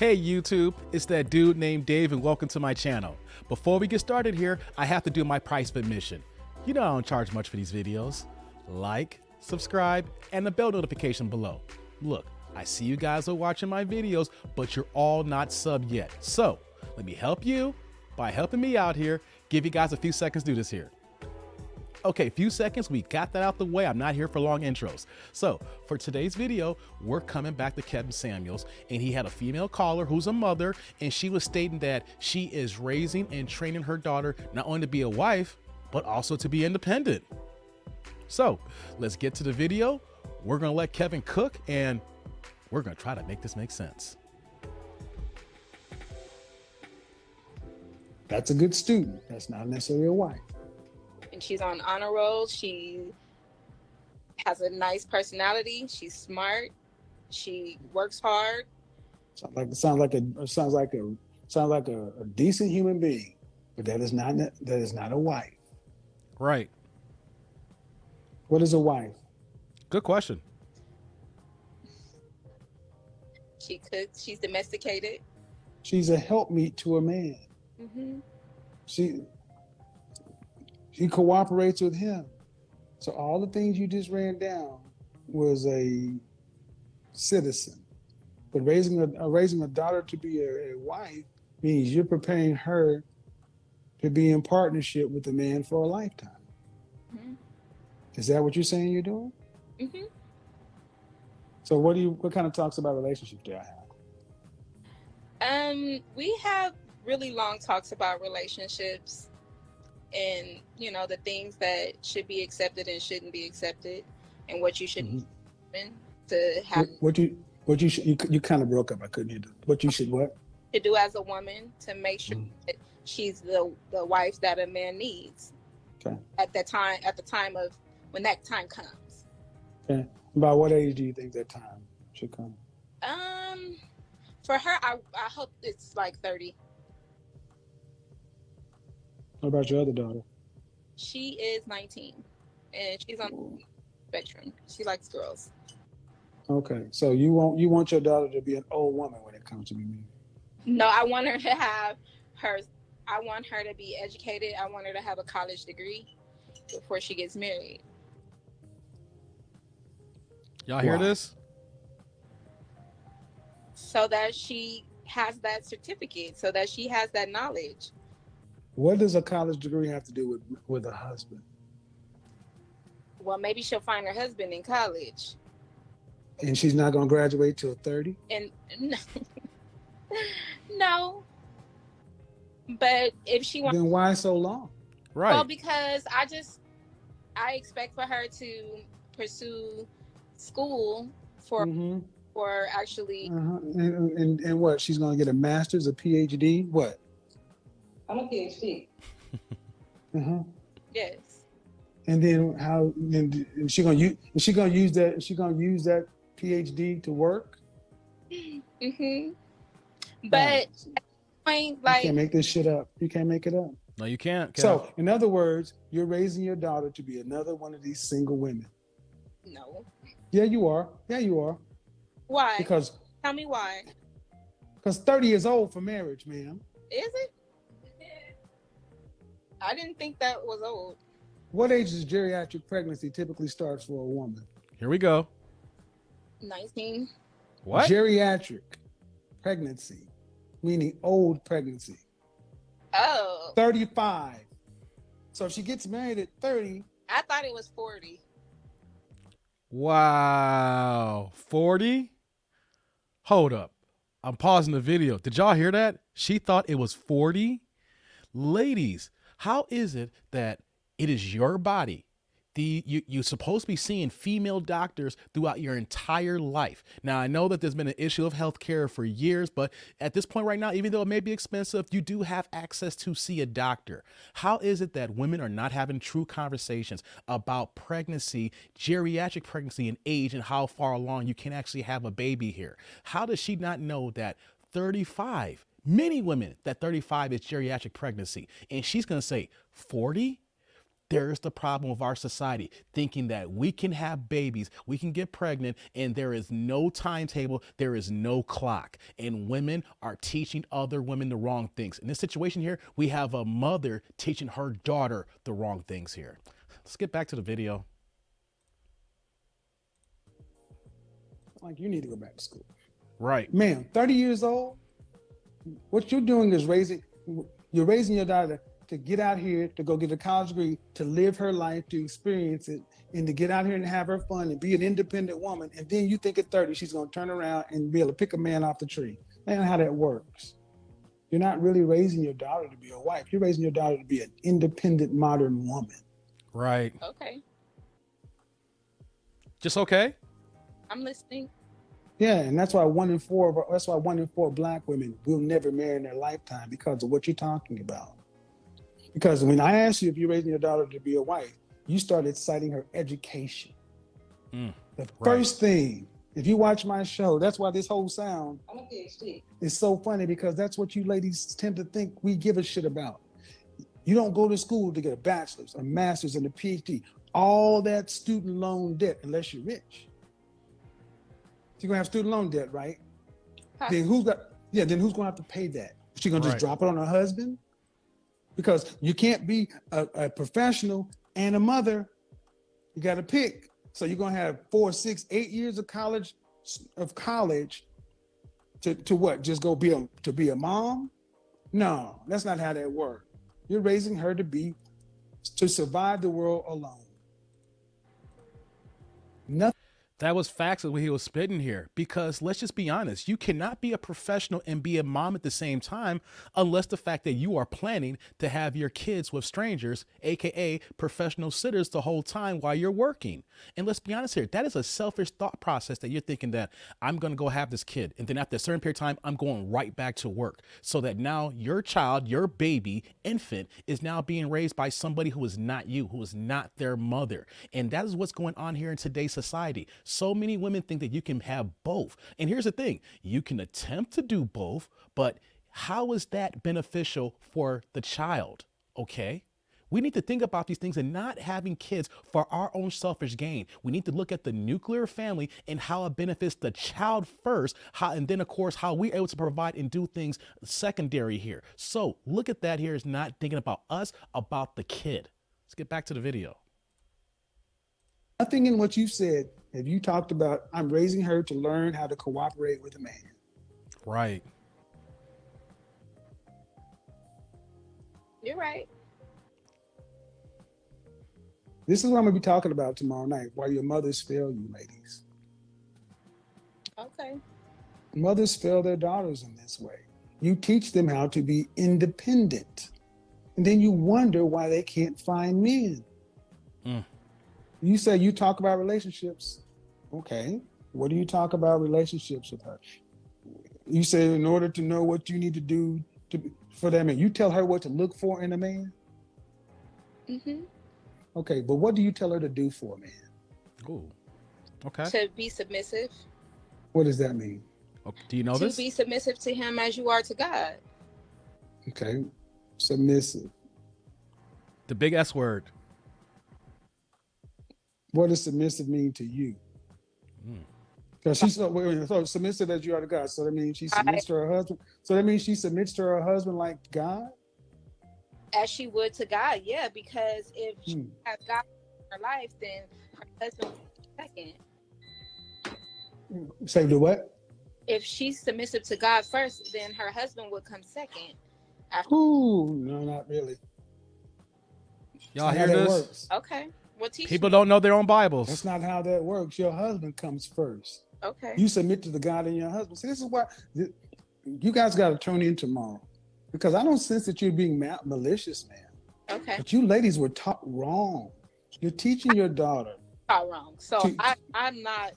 Hey YouTube, it's that dude named Dave and welcome to my channel. Before we get started here, I have to do my price of admission. You know I don't charge much for these videos. Like, subscribe, and the bell notification below. Look, I see you guys are watching my videos, but you're all not subbed yet. So, let me help you by helping me out here. Give you guys a few seconds to do this here. Okay, few seconds, we got that out the way. I'm not here for long intros. So for today's video, we're coming back to Kevin Samuels, and he had a female caller who's a mother, and she was stating that she is raising and training her daughter not only to be a wife, but also to be independent. So let's get to the video. We're gonna let Kevin cook, and we're gonna try to make this make sense. That's a good student. That's not necessarily a wife. And she's on honor roll. She has a nice personality. She's smart. She works hard. Sounds like a decent human being, but that is not a wife. Right. What is a wife? Good question. She cooks. She's domesticated. She's a helpmeet to a man. Mm-hmm. She cooperates with him. So all the things you just ran down was a citizen. But raising a daughter to be a wife means you're preparing her to be in partnership with the man for a lifetime. Mm-hmm. Is that what you're saying you're doing? Mm-hmm. So what kind of talks about relationships do I have? We have really long talks about relationships. And the things that should be accepted and shouldn't be accepted, and what you should to have. You kind of broke up. I couldn't hear what you should what to do as a woman to make sure that she's the wife that a man needs. Okay. At the time of when that time comes. Okay. About what age do you think that time should come? For her, I hope it's like 30. What about your other daughter? She is 19, and she's on the spectrum. She likes girls. Okay, so you want your daughter to be an old woman when it comes to be married? No, I want her to have I want her to be educated. I want her to have a college degree before she gets married. Y'all hear this? So that she has that certificate, so that she has that knowledge. What does a college degree have to do with a husband? Well, maybe she'll find her husband in college. And she's not going to graduate till 30? And no. But if she wants, then why so long? Right. Well, because I expect for her to pursue school for actually. And what? She's going to get a master's, a PhD? What? I'm a PhD. Yes. And then how? Is she gonna use that PhD to work? But point, you can't make this shit up. You can't make it up. No, you can't. So, in other words, you're raising your daughter to be another one of these single women. No. Yeah, you are. Yeah, you are. Why? Because tell me why. Because 30 is old for marriage, ma'am. Is it? I didn't think that was old. What age does geriatric pregnancy typically start for a woman? Here we go. 19. What? Geriatric pregnancy, meaning old pregnancy. Oh. 35. So if she gets married at 30. I thought it was 40. Wow. 40? Hold up. I'm pausing the video. Did y'all hear that? She thought it was 40? Ladies, how is it that it is your body? You're supposed to be seeing female doctors throughout your entire life. Now, I know that there's been an issue of healthcare for years, but at this point right now, even though it may be expensive, you do have access to see a doctor. How is it that women are not having true conversations about pregnancy, geriatric pregnancy, and age, and how far along you can actually have a baby here? How does she not know that 35, many women, that 35 is geriatric pregnancy, and she's going to say 40? There's the problem with our society, thinking that we can have babies, we can get pregnant, and there is no timetable, there is no clock. And women are teaching other women the wrong things. In this situation here, we have a mother teaching her daughter the wrong things here. Let's get back to the video. Like, you need to go back to school. Right. Ma'am, 30 years old, what you're doing is you're raising your daughter to get out here, to go get a college degree, to live her life, to experience it, and to get out here and have her fun and be an independent woman. And then you think at 30, she's going to turn around and be able to pick a man off the tree. That's not how that works. You're not really raising your daughter to be a wife. You're raising your daughter to be an independent, modern woman. Right. Okay. Just okay? I'm listening. Yeah, and that's why one in four Black women will never marry in their lifetime, because of what you're talking about. Because when I asked you if you're raising your daughter to be a wife, you started citing her education. The first thing, if you watch my show, that's why this whole sound is so funny, because that's what you ladies tend to think we give a shit about. You don't go to school to get a bachelor's, a master's, and a PhD. All that student loan debt, unless you're rich. You're gonna have student loan debt, right? Then who's gonna have to pay that? She gonna just drop it on her husband? Because you can't be a professional and a mother. You gotta pick. So you're gonna have 4, 6, 8 years of college to what? Just go be a mom? No, that's not how that works. You're raising her to survive the world alone. Nothing. That was facts of what he was spitting here, because let's just be honest, you cannot be a professional and be a mom at the same time unless the fact that you are planning to have your kids with strangers, aka professional sitters, the whole time while you're working. And let's be honest here, that is a selfish thought process that you're thinking that I'm going to go have this kid, and then after a certain period of time, I'm going right back to work, so that now your child, your baby, infant, is now being raised by somebody who is not you, who is not their mother. And that is what's going on here in today's society. So many women think that you can have both. And here's the thing, you can attempt to do both, but how is that beneficial for the child? Okay. We need to think about these things and not having kids for our own selfish gain. We need to look at the nuclear family and how it benefits the child first, and then of course, how we're able to provide and do things secondary here. So look at that here as not thinking about us, about the kid. Let's get back to the video. Nothing in what you said have you talked about, I'm raising her to learn how to cooperate with a man. Right. You're right. This is what I'm going to be talking about tomorrow night, why your mothers fail you, ladies. Okay. Mothers fail their daughters in this way. You teach them how to be independent, and then you wonder why they can't find men. You say you talk about relationships. Okay. What do you talk about relationships with her? You say in order to know what you need to do for that man, you tell her what to look for in a man? Okay, but what do you tell her to do for a man? Ooh. Okay. To be submissive. What does that mean? Okay. Do you know this? To be submissive to him as you are to God. Okay. Submissive. The big S word. What does submissive mean to you? Because she's so submissive as you are to God. So that means she submits to her husband. So that means she submits to her husband like God? As she would to God, yeah. Because if she has God in her life, then her husband will come second. Say the what? If she's submissive to God first, then her husband would come second. Ooh, no, not really. Y'all hear this? Works. Okay. Well, people don't know their own Bibles. That's not how that works. Your husband comes first. Okay. You submit to the God in your husband. See, this is why you guys got to tune in tomorrow, because I don't sense that you're being malicious, man. Okay. But you ladies were taught wrong. You're teaching your daughter. Taught wrong. So I'm not.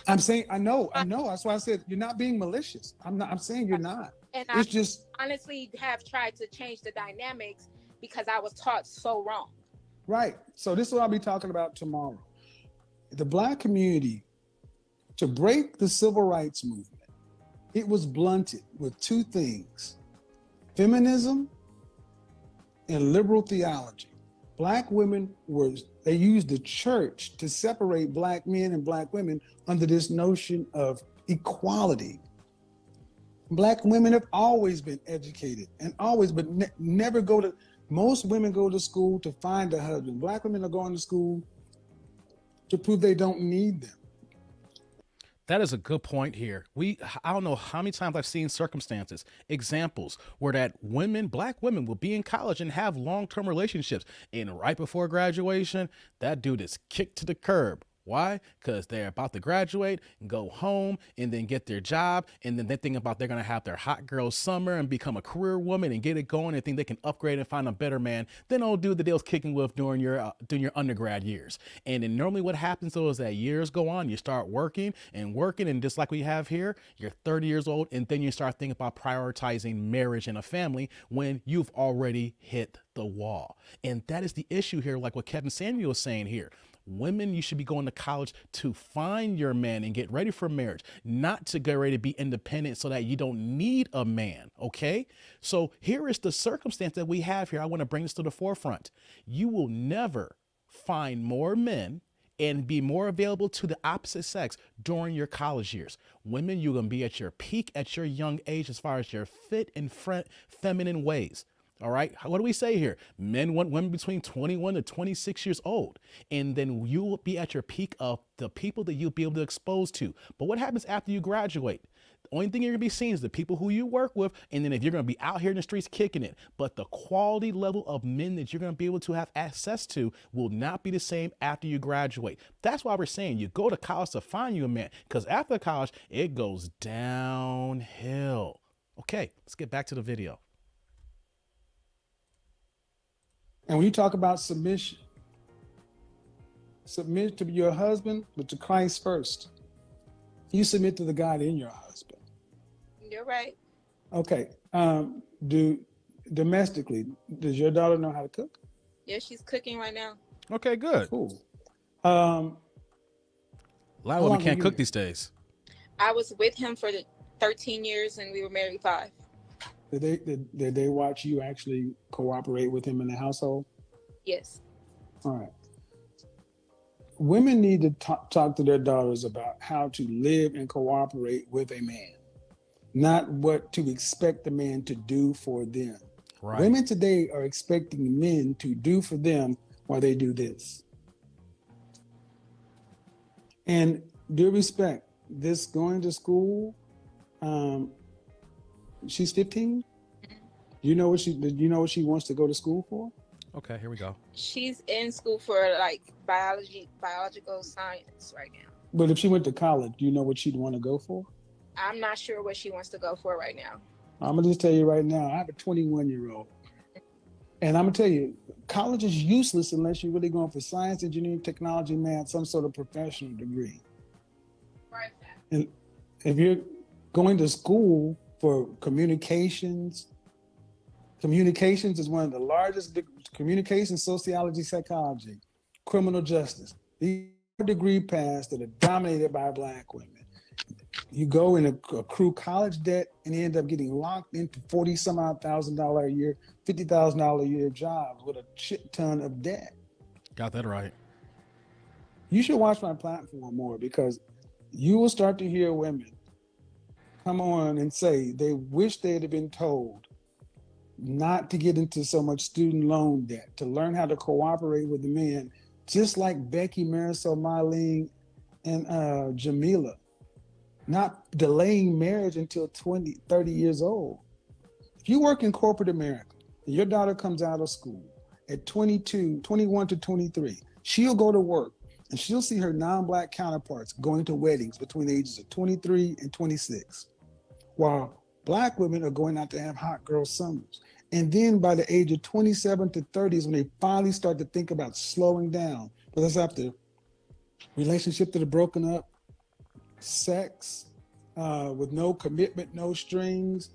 I'm saying I know. That's why I said you're not being malicious. I'm saying you're not. And it's just honestly have tried to change the dynamics because I was taught so wrong. Right. So this is what I'll be talking about tomorrow. The Black community, to break the civil rights movement, it was blunted with two things: feminism and liberal theology. Black women they used the church to separate black men and black women under this notion of equality. Black women have always been educated and always, but never most women go to school to find a husband. Black women are going to school to prove they don't need them. That is a good point here. I don't know how many times I've seen circumstances, examples where that black women will be in college and have long-term relationships. And right before graduation, that dude is kicked to the curb. Why? Because they're about to graduate and go home and then get their job. And then they think about they're going to have their hot girl summer and become a career woman and get it going and think they can upgrade and find a better man than old dude that they was kicking with during your undergrad years. And then normally what happens though is that years go on, you start working. And just like we have here, you're 30 years old. And then you start thinking about prioritizing marriage and a family when you've already hit the wall. And that is the issue here, like what Kevin Samuel is saying here. Women, you should be going to college to find your man and get ready for marriage, not to get ready to be independent so that you don't need a man. Okay. So here is the circumstance that we have here. I want to bring this to the forefront. You will never find more men and be more available to the opposite sex during your college years. Women, you're going to be at your peak at your young age as far as your fit and feminine ways. All right. What do we say here? Men want women between 21 to 26 years old. And then you will be at your peak of the people that you'll be able to expose to. But what happens after you graduate? The only thing you're going to be seeing is the people who you work with. And then if you're going to be out here in the streets kicking it, but the quality level of men that you're going to be able to have access to will not be the same after you graduate. That's why we're saying you go to college to find you a man, because after college, it goes downhill. Okay, let's get back to the video. And when you talk about submission, submit to your husband, but to Christ first. You submit to the God in your husband. You're right. Okay. Domestically, does your daughter know how to cook? Yeah, she's cooking right now. Okay, good. Cool. A lot of women can't cook these days. I was with him for 13 years and we were married 5. Did they watch you actually cooperate with him in the household? Yes. All right. Women need to talk to their daughters about how to live and cooperate with a man, not what to expect the man to do for them. Right. Women today are expecting men to do for them while they do this. And due respect, this going to school, she's 15. You know what she wants to go to school for? Okay, here we go. She's in school for like biological science right now. But if she went to college, do you know what she'd want to go for? I'm not sure what she wants to go for right now. I'm gonna just tell you right now, I have a 21-year-old. And I'm gonna tell you, college is useless unless you're really going for science, engineering, technology, math, some sort of professional degree. Right. And if you're going to school for communications is one of the largest communications, sociology, psychology, criminal justice. These are degree paths that are dominated by Black women. You go and accrue college debt and end up getting locked into $40,000 a year, $50,000 a year jobs with a shit ton of debt. Got that right. You should watch my platform more, because you will start to hear women come on and say they wish they had been told not to get into so much student loan debt, to learn how to cooperate with the men, just like Becky, Marisol, Marlene, and Jamila, not delaying marriage until 20, 30 years old. If you work in corporate America and your daughter comes out of school at 21 to 23, she'll go to work and she'll see her non-Black counterparts going to weddings between the ages of 23 and 26, while Black women are going out to have hot girl summers. And then by the age of 27 to 30 is when they finally start to think about slowing down. But that's after relationships that are broken up, sex with no commitment, no strings,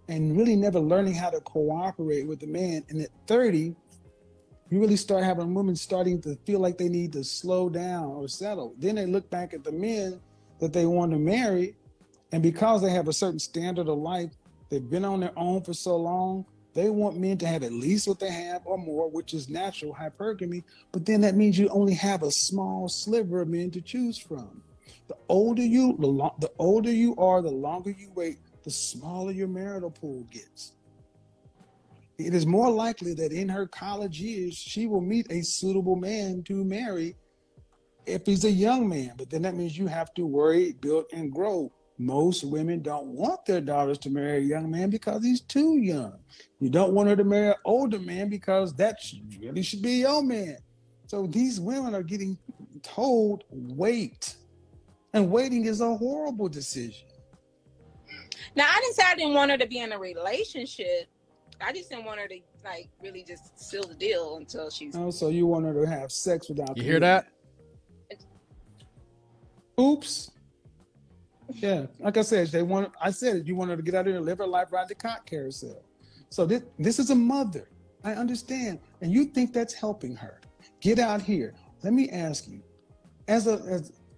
and really never learning how to cooperate with the man. And at 30, you really start having women starting to feel like they need to slow down or settle. Then they look back at the men that they want to marry, and because they have a certain standard of life, they've been on their own for so long, They want men to have at least what they have or more, which is natural hypergamy. But then that means you only have a small sliver of men to choose from. The older you are, the longer you wait, the smaller your marital pool gets. It is more likely that in her college years, she will meet a suitable man to marry if he's a young man. But then that means you have to worry, build, and grow. Most women don't want their daughters to marry a young man because he's too young. You don't want her to marry an older man because that really should be your man. So these women are getting told, wait. And waiting is a horrible decision. Now, I didn't say I didn't want her to be in a relationship. I just didn't want her to like really just seal the deal until she's. Oh, so you want her to have sex without. You hear that? Oops. Yeah, like I said, I said you want her to get out there and live her life, ride the cock carousel. So this is a mother. I understand, and you think that's helping her. Get out here. Let me ask you,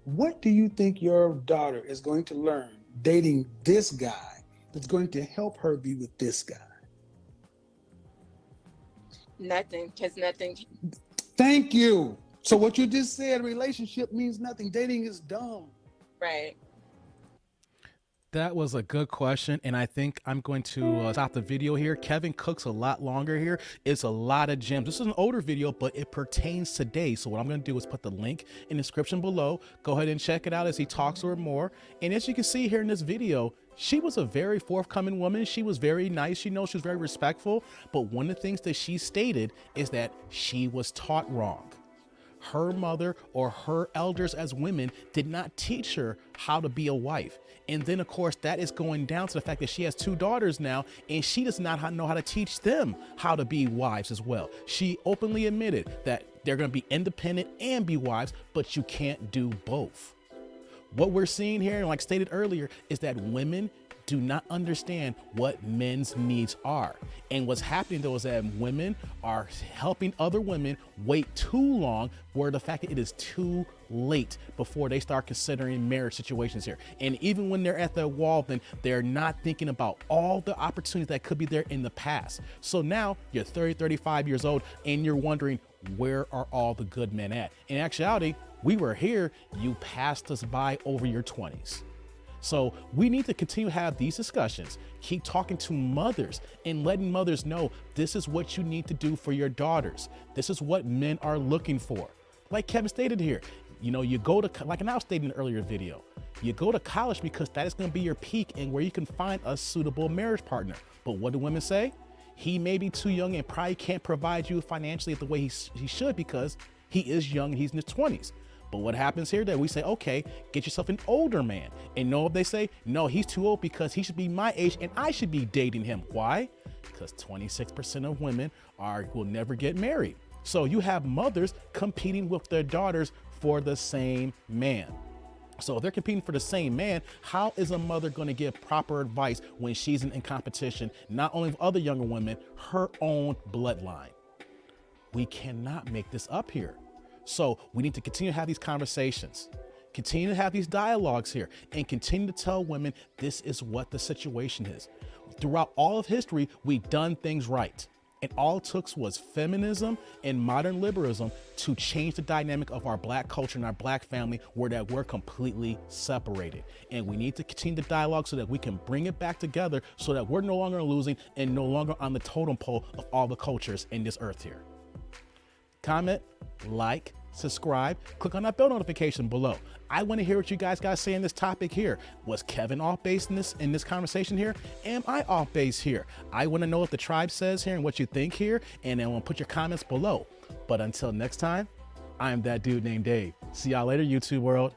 what do you think your daughter is going to learn dating this guy that's going to help her be with this guy? Nothing. Has nothing. Thank you. So what you just said, relationship means nothing. Dating is dumb. Right. That was a good question, and I think I'm going to stop the video here. Kevin cooks a lot longer here. It's a lot of gems. This is an older video, but it pertains today. So what I'm going to do is put the link in the description below. Go ahead and check it out as he talks to her more. And as you can see here in this video, she was a very forthcoming woman. She was very nice. She knows she was very respectful. But one of the things that she stated is that she was taught wrong. Her mother or her elders as women did not teach her how to be a wife. And then, of course, that is going down to the fact that she has 2 daughters now, and she does not know how to teach them how to be wives as well. She openly admitted that they're going to be independent and be wives, but you can't do both. What we're seeing here, like stated earlier, is that women do not understand what men's needs are. And what's happening though is that women are helping other women wait too long, where the fact that it is too late before they start considering marriage situations here. And even when they're at the wall, then they're not thinking about all the opportunities that could be there in the past. So now you're 30, 35 years old and you're wondering, where are all the good men at? In actuality, we were here, you passed us by over your 20s. So we need to continue to have these discussions, keep talking to mothers and letting mothers know this is what you need to do for your daughters. This is what men are looking for. Like Kevin stated here, you know, you go to, like I was stating in an earlier video, you go to college because that is going to be your peak and where you can find a suitable marriage partner. But what do women say? He may be too young and probably can't provide you financially the way he should because he is young and he's in his 20s. But what happens here that we say, okay, get yourself an older man. And know what they say? No, he's too old because he should be my age and I should be dating him. Why? Because 26% of women will never get married. So you have mothers competing with their daughters for the same man. So if they're competing for the same man, how is a mother going to give proper advice when she's in competition, not only with other younger women, her own bloodline? We cannot make this up here. So we need to continue to have these conversations, continue to have these dialogues here, and continue to tell women this is what the situation is. Throughout all of history, we've done things right. And all it took was feminism and modern liberalism to change the dynamic of our Black culture and our Black family, where that we're completely separated. And we need to continue the dialogue so that we can bring it back together so that we're no longer losing and no longer on the totem pole of all the cultures in this earth here. Comment, like, subscribe, click on that bell notification below. I want to hear what you guys got to say in this topic here. Was Kevin off base in this conversation here? Am I off base here? I want to know what the tribe says here and what you think here, and then put your comments below. But until next time, I'm that dude named Dave. See y'all later, YouTube world.